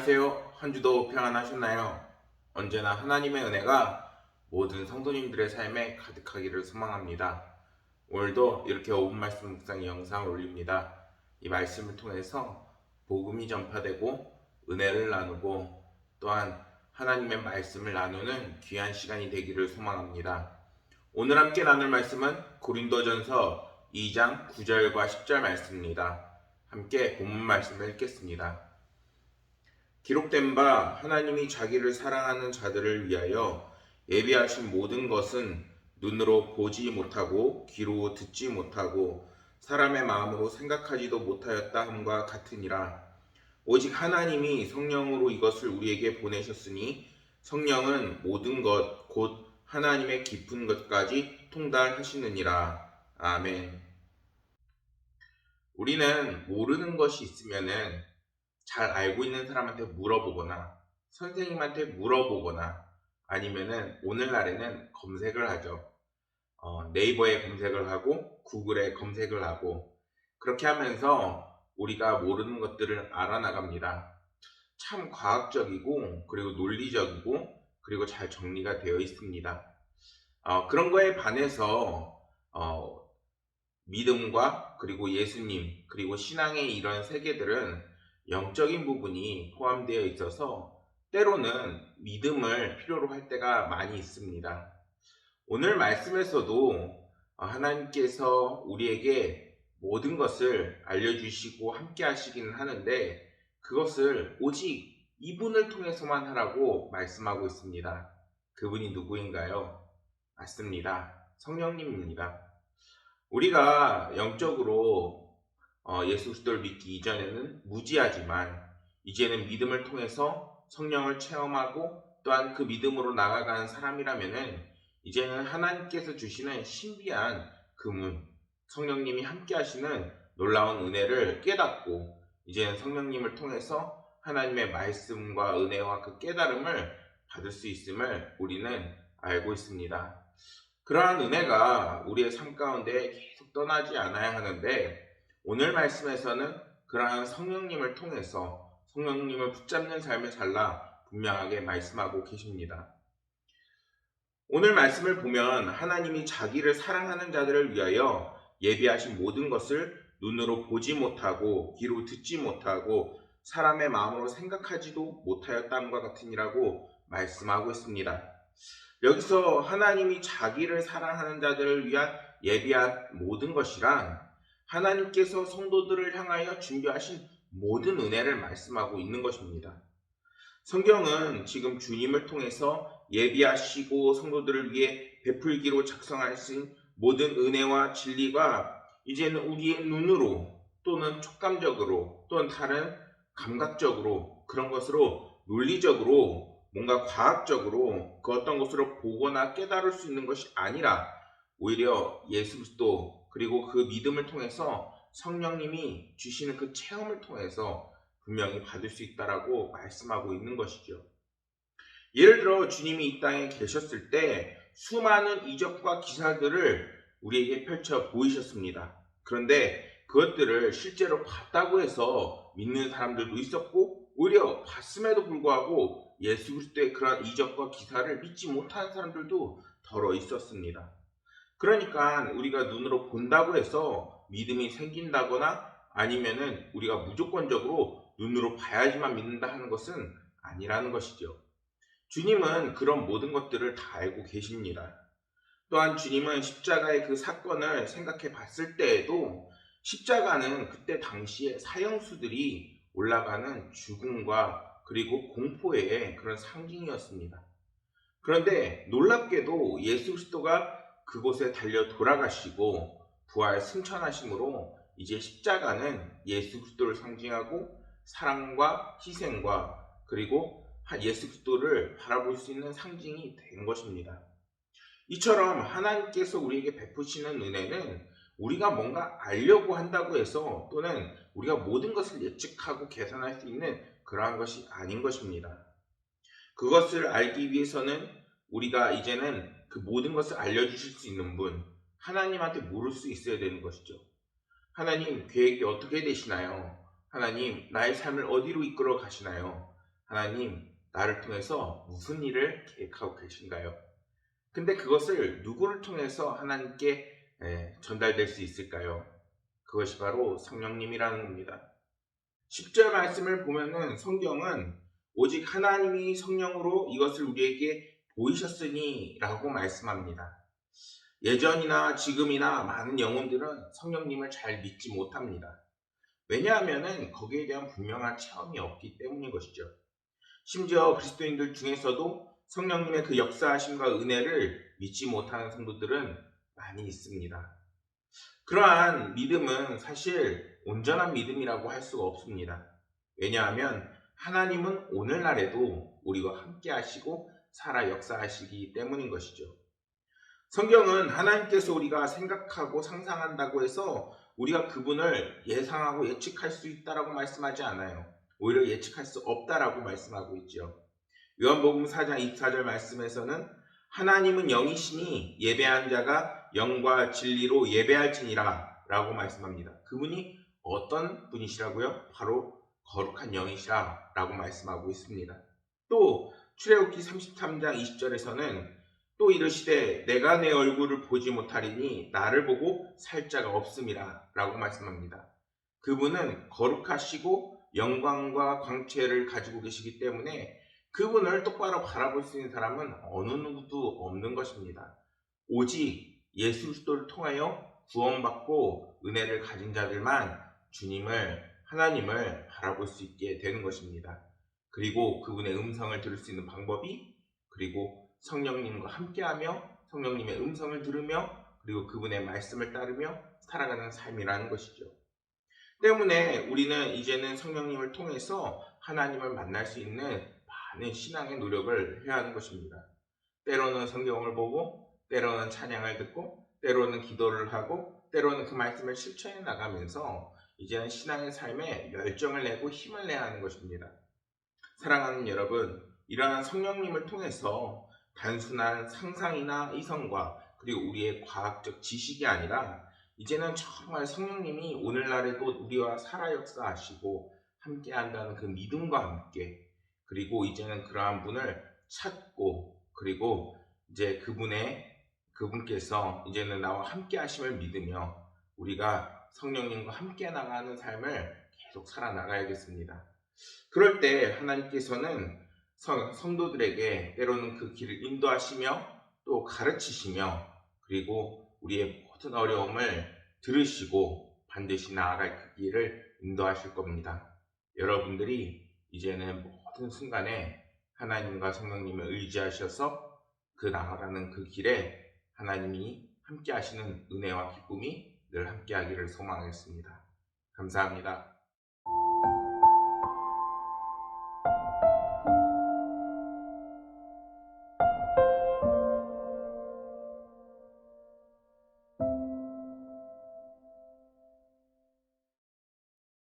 안녕하세요. 한 주도 평안하셨나요? 언제나 하나님의 은혜가 모든 성도님들의 삶에 가득하기를 소망합니다. 오늘도 이렇게 5분 말씀 묵상 영상을 올립니다. 이 말씀을 통해서 복음이 전파되고 은혜를 나누고 또한 하나님의 말씀을 나누는 귀한 시간이 되기를 소망합니다. 오늘 함께 나눌 말씀은 고린도전서 2장 9절과 10절 말씀입니다. 함께 본문 말씀을 읽겠습니다. 기록된 바 하나님이 자기를 사랑하는 자들을 위하여 예비하신 모든 것은 눈으로 보지 못하고 귀로 듣지 못하고 사람의 마음으로 생각하지도 못하였다 함과 같으니라. 오직 하나님이 성령으로 이것을 우리에게 보내셨으니 성령은 모든 것 곧 하나님의 깊은 것까지 통달하시느니라. 아멘. 우리는 모르는 것이 있으면은 잘 알고 있는 사람한테 물어보거나 선생님한테 물어보거나 아니면은 오늘날에는 검색을 하죠. 네이버에 검색을 하고 구글에 검색을 하고 그렇게 하면서 우리가 모르는 것들을 알아나갑니다. 참 과학적이고 그리고 논리적이고 그리고 잘 정리가 되어 있습니다. 그런 거에 반해서 믿음과 그리고 예수님 그리고 신앙의 이런 세계들은 영적인 부분이 포함되어 있어서 때로는 믿음을 필요로 할 때가 많이 있습니다. 오늘 말씀에서도 하나님께서 우리에게 모든 것을 알려주시고 함께 하시기는 하는데 그것을 오직 이분을 통해서만 하라고 말씀하고 있습니다. 그분이 누구인가요? 맞습니다. 성령님입니다. 우리가 영적으로 예수 그리스도를 믿기 이전에는 무지하지만 이제는 믿음을 통해서 성령을 체험하고 또한 그 믿음으로 나아가는 사람이라면은 이제는 하나님께서 주시는 신비한 그분, 성령님이 함께 하시는 놀라운 은혜를 깨닫고 이제는 성령님을 통해서 하나님의 말씀과 은혜와 그 깨달음을 받을 수 있음을 우리는 알고 있습니다. 그러한 은혜가 우리의 삶 가운데 계속 떠나지 않아야 하는데 오늘 말씀에서는 그러한 성령님을 통해서 성령님을 붙잡는 삶을 살라 분명하게 말씀하고 계십니다. 오늘 말씀을 보면 하나님이 자기를 사랑하는 자들을 위하여 예비하신 모든 것을 눈으로 보지 못하고 귀로 듣지 못하고 사람의 마음으로 생각하지도 못하였다함과 같으니라고 말씀하고 있습니다. 여기서 하나님이 자기를 사랑하는 자들을 위한 예비한 모든 것이란 하나님께서 성도들을 향하여 준비하신 모든 은혜를 말씀하고 있는 것입니다. 성경은 지금 주님을 통해서 예비하시고 성도들을 위해 베풀기로 작성하신 모든 은혜와 진리가 이제는 우리의 눈으로 또는 촉감적으로 또는 다른 감각적으로 그런 것으로 논리적으로 뭔가 과학적으로 그 어떤 것으로 보거나 깨달을 수 있는 것이 아니라 오히려 예수 그리스도 그리고 그 믿음을 통해서 성령님이 주시는 그 체험을 통해서 분명히 받을 수 있다라고 말씀하고 있는 것이죠. 예를 들어 주님이 이 땅에 계셨을 때 수많은 이적과 기사들을 우리에게 펼쳐 보이셨습니다. 그런데 그것들을 실제로 봤다고 해서 믿는 사람들도 있었고 오히려 봤음에도 불구하고 예수 그리스도의 그런 이적과 기사를 믿지 못하는 사람들도 더러 있었습니다. 그러니까 우리가 눈으로 본다고 해서 믿음이 생긴다거나 아니면은 우리가 무조건적으로 눈으로 봐야지만 믿는다 하는 것은 아니라는 것이죠. 주님은 그런 모든 것들을 다 알고 계십니다. 또한 주님은 십자가의 그 사건을 생각해 봤을 때에도 십자가는 그때 당시에 사형수들이 올라가는 죽음과 그리고 공포의 그런 상징이었습니다. 그런데 놀랍게도 예수 그리스도가 그곳에 달려 돌아가시고 부활 승천하심으로 이제 십자가는 예수 그리스도를 상징하고 사랑과 희생과 그리고 예수 그리스도를 바라볼 수 있는 상징이 된 것입니다. 이처럼 하나님께서 우리에게 베푸시는 은혜는 우리가 뭔가 알려고 한다고 해서 또는 우리가 모든 것을 예측하고 계산할 수 있는 그러한 것이 아닌 것입니다. 그것을 알기 위해서는 우리가 이제는 그 모든 것을 알려주실 수 있는 분, 하나님한테 물을 수 있어야 되는 것이죠. 하나님 계획이 어떻게 되시나요? 하나님 나의 삶을 어디로 이끌어 가시나요? 하나님, 나를 통해서 무슨 일을 계획하고 계신가요? 근데 그것을 누구를 통해서 하나님께 전달될 수 있을까요? 그것이 바로 성령님이라는 겁니다. 10절 말씀을 보면은 성경은 오직 하나님이 성령으로 이것을 우리에게 보이셨으니 라고 말씀합니다. 예전이나 지금이나 많은 영혼들은 성령님을 잘 믿지 못합니다. 왜냐하면 거기에 대한 분명한 체험이 없기 때문인 것이죠. 심지어 그리스도인들 중에서도 성령님의 그 역사하심과 은혜를 믿지 못하는 성도들은 많이 있습니다. 그러한 믿음은 사실 온전한 믿음이라고 할 수가 없습니다. 왜냐하면 하나님은 오늘날에도 우리와 함께 하시고 살아 역사하시기 때문인 것이죠. 성경은 하나님께서 우리가 생각하고 상상한다고 해서 우리가 그분을 예상하고 예측할 수 있다라고 말씀하지 않아요. 오히려 예측할 수 없다라고 말씀하고 있죠. 요한복음 4장 24절 말씀에서는 하나님은 영이시니 예배한 자가 영과 진리로 예배할지니라 라고 말씀합니다. 그분이 어떤 분이시라고요? 바로 거룩한 영이시라 라고 말씀하고 있습니다. 또 출애굽기 33장 20절에서는 또 이르시되 내가 내 얼굴을 보지 못하리니 나를 보고 살 자가 없음이라 라고 말씀합니다. 그분은 거룩하시고 영광과 광채를 가지고 계시기 때문에 그분을 똑바로 바라볼 수 있는 사람은 어느 누구도 없는 것입니다. 오직 예수 그리스도를 통하여 구원받고 은혜를 가진 자들만 주님을, 하나님을 바라볼 수 있게 되는 것입니다. 그리고 그분의 음성을 들을 수 있는 방법이, 그리고 성령님과 함께하며 성령님의 음성을 들으며 그리고 그분의 말씀을 따르며 살아가는 삶이라는 것이죠. 때문에 우리는 이제는 성령님을 통해서 하나님을 만날 수 있는 많은 신앙의 노력을 해야 하는 것입니다. 때로는 성경을 보고, 때로는 찬양을 듣고, 때로는 기도를 하고, 때로는 그 말씀을 실천해 나가면서 이제는 신앙의 삶에 열정을 내고 힘을 내야 하는 것입니다. 사랑하는 여러분, 이러한 성령님을 통해서 단순한 상상이나 이성과 그리고 우리의 과학적 지식이 아니라 이제는 정말 성령님이 오늘날에도 우리와 살아 역사하시고 함께 한다는 그 믿음과 함께, 그리고 이제는 그러한 분을 찾고, 그리고 이제 그분께서 이제는 나와 함께 하심을 믿으며 우리가 성령님과 함께 나가는 삶을 계속 살아나가야겠습니다. 그럴 때 하나님께서는 성도들에게 때로는 그 길을 인도하시며 또 가르치시며 그리고 우리의 모든 어려움을 들으시고 반드시 나아갈 그 길을 인도하실 겁니다. 여러분들이 이제는 모든 순간에 하나님과 성령님을 의지하셔서 그 나아가는 그 길에 하나님이 함께 하시는 은혜와 기쁨이 늘 함께 하기를 소망하겠습니다. 감사합니다.